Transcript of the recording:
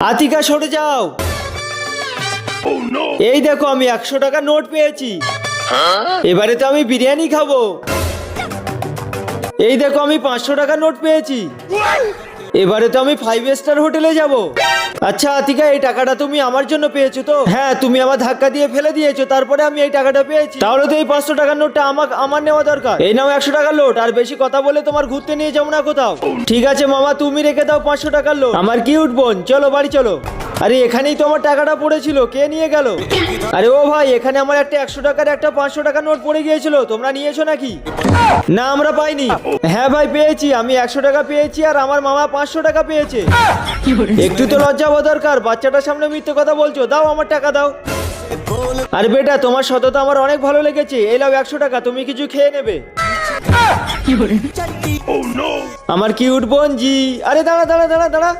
আতিকা সরে যাও। এই দেখো আমি 100 টাকা নোট পেয়েছি। এবারে তো আমি বিরিয়ানি খাবো। এই দেখো আমি 500 টাকা নোট পেয়েছি। এবারে তো আমি 5 স্টার হোটেলে যাব। আচ্ছা আতিকা, এই টাকাটা তুমি আমার জন্য পেয়েছো তো? হ্যাঁ, তুমি আমার ধাক্কা দিয়ে ফেলে দিয়েছো, তারপরে আমি এই টাকাটা পেয়েছি। তাহলে তো এই 500 টাকার নোটটা আমার নেওয়া দরকার। এই নাও 100 টাকার নোট। আর বেশি কথা বলে তোমার ঘুরতে নিয়ে যাবো না কোথাও। ঠিক আছে মামা, তুমি রেখে দাও 500 টাকার নোট। আমার কিউট বোন, চলো বাড়ি চলো। আরে এখানেই তো আমার টাকাটা পড়েছিল, কে নিয়ে গেল? আরে ও ভাই, এখানে আমার একটা 100 টাকার একটা 500 টাকার নোট পড়ে গিয়েছিল, তোমরা নিয়েছো নাকি? না, আমরা পাইনি। হ্যাঁ ভাই, পেয়েছি। আমি 100 টাকা পেয়েছি আর আমার মামা 500 টাকা পেয়েছে। একটু তো লজ্জা হওয়া দরকার। বাচ্চাটার সামনে মিথ্যে কথা বলছো। দাও আমার টাকা দাও। আরে বেটা, তোমার সততা আমার অনেক ভালো লেগেছে। এই নাও 100 টাকা, তুমি কিছু খেয়ে নেবে। আমার কিউট বোন জি। আরে দাঁড়া দাঁড়া দাঁড়া দাঁড়া।